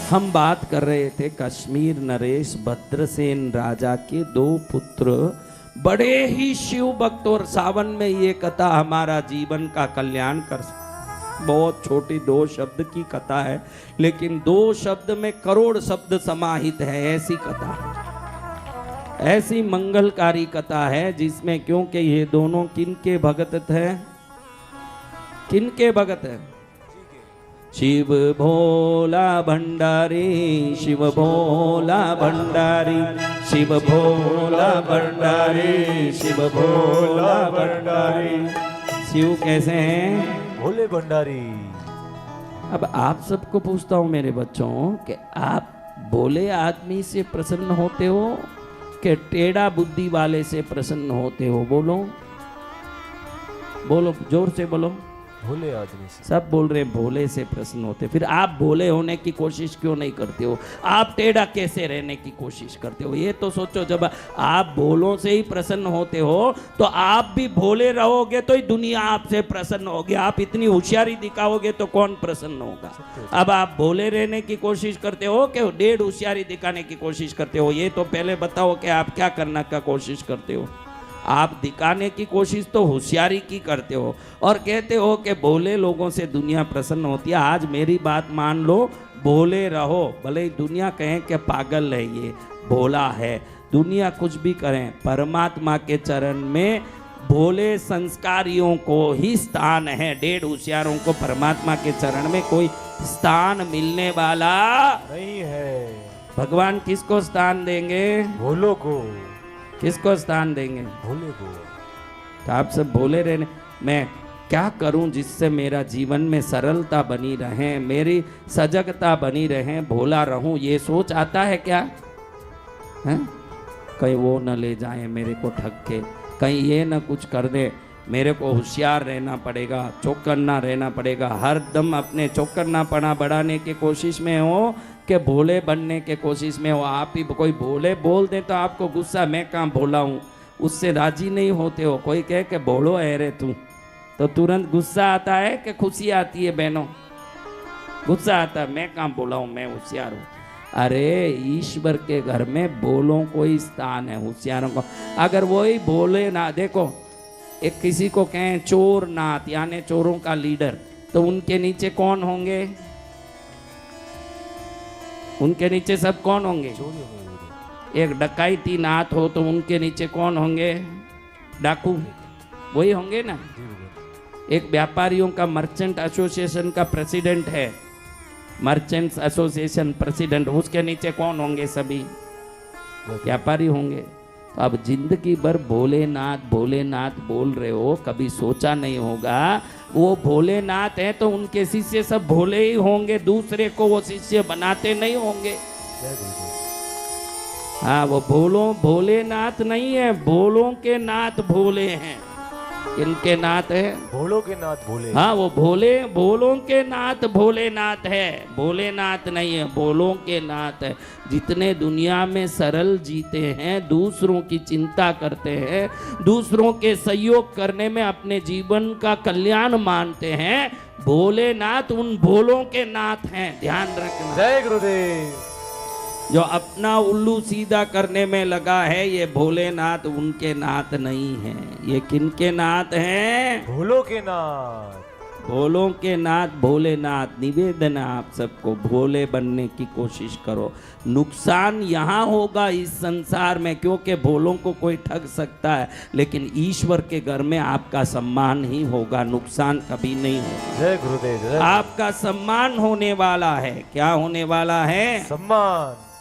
हम बात कर रहे थे कश्मीर नरेश भद्रसेन राजा के दो पुत्र बड़े ही शिव भक्त, और सावन में ये कथा हमारा जीवन का कल्याण कर सकती। बहुत छोटी 2 शब्द की कथा है, लेकिन 2 शब्द में करोड़ शब्द समाहित है। ऐसी कथा, ऐसी मंगलकारी कथा है जिसमें, क्योंकि ये दोनों किनके भगत थे, किनके भगत है? शिव भोला भंडारी, शिव भोला भंडारी, शिव भोला भंडारी, शिव भोला भंडारी। शिव कैसे हैं? भोले भंडारी। अब आप सबको पूछता हूं मेरे बच्चों कि आप भोले आदमी से प्रसन्न होते हो कि टेढ़ा बुद्धि वाले से प्रसन्न होते हो? बोलो बोलो, जोर से बोलो। भोले आदमी से। सब बोल रहे भोले से प्रसन्न होते, फिर आप भोले होने की कोशिश क्यों नहीं करते हो? आप टेढ़ा कैसे रहने की कोशिश करते हो? ये तो सोचो, जब आप भोलों से ही प्रसन्न होते हो तो आप भी भोले रहोगे तो ही दुनिया आपसे प्रसन्न होगी। आप इतनी होशियारी दिखाओगे तो कौन प्रसन्न होगा? अब आप भोले रहने की कोशिश करते हो कि डेढ़ होशियारी दिखाने की कोशिश करते हो? ये तो पहले बताओ कि आप क्या करने का कोशिश करते हो? आप दिखाने की कोशिश तो होशियारी की करते हो और कहते हो कि भोले लोगों से दुनिया प्रसन्न होती है। आज मेरी बात मान लो, भोले रहो, भले ही दुनिया कहें कि पागल है, ये भोला है, दुनिया कुछ भी करें, परमात्मा के चरण में भोले संस्कारियों को ही स्थान है। डेढ़ होशियारों को परमात्मा के चरण में कोई स्थान मिलने वाला नहीं है। भगवान किसको स्थान देंगे? भोलों को। किसको स्थान देंगे? भोले को। तो आप सब भोले रहने, मैं क्या करूं जिससे मेरा जीवन में सरलता बनी रहे, मेरी सजगता बनी रहे, भोला रहूं, ये सोच आता है क्या? हैं? कहीं वो न ले जाए मेरे को ठग के, कहीं ये न कुछ कर दे, मेरे को होशियार रहना पड़ेगा, चौकन्ना रहना पड़ेगा, हर दम अपने चौकन्नापना बढ़ाने की कोशिश में हो कि भोले बनने के कोशिश में हो। आप ही कोई भोले बोल दे तो आपको गुस्सा, मैं कहाँ भोला हूँ, उससे राजी नहीं होते हो। कोई कहे कि भोलो है रे तू, तो तुरंत गुस्सा आता है कि खुशी आती है? बहनों, गुस्सा आता है, मैं कहाँ भोला हूँ, मैं होशियार हूँ। अरे ईश्वर के घर में भोलों को ही स्थान है, होशियारों को। अगर वही भोले ना, देखो एक किसी को कहें चोर नाथ, यानी चोरों का लीडर, तो उनके नीचे कौन होंगे? उनके नीचे सब कौन होंगे? एक डकैती नाथ हो तो उनके नीचे कौन होंगे? डाकू, वही होंगे ना। एक व्यापारियों का मर्चेंट एसोसिएशन का प्रेसिडेंट है, मर्चेंट्स एसोसिएशन प्रेसिडेंट, उसके नीचे कौन होंगे? सभी व्यापारी होंगे। तो अब जिंदगी भर भोलेनाथ भोलेनाथ बोल रहे हो, कभी सोचा नहीं होगा वो भोलेनाथ हैं तो उनके शिष्य सब भोले ही होंगे, दूसरे को वो शिष्य बनाते नहीं होंगे। हाँ, वो भोलेनाथ नहीं है, भोलों के नाथ भोले हैं। किनके नाथ है? भोलों के नाथ भोले। हाँ, वो भोलों के नाथ भोलेनाथ है, भोलेनाथ नहीं है, भोलों के नाथ है। जितने दुनिया में सरल जीते हैं, दूसरों की चिंता करते हैं, दूसरों के सहयोग करने में अपने जीवन का कल्याण मानते हैं, भोलेनाथ उन भोलों के नाथ हैं। ध्यान रखना। जय गुरुदेव। जो अपना उल्लू सीधा करने में लगा है, ये भोलेनाथ उनके नाथ नहीं है। ये किनके नाथ हैं? भोलों के नाथ। भोलों के नाथ भोलेनाथ। निवेदन है आप सबको, भोले बनने की कोशिश करो। नुकसान यहाँ होगा इस संसार में, क्योंकि भोलों को कोई ठग सकता है, लेकिन ईश्वर के घर में आपका सम्मान ही होगा, नुकसान कभी नहीं होगा। जय गुरुदेव। आपका सम्मान होने वाला है। क्या होने वाला है? सम्मान।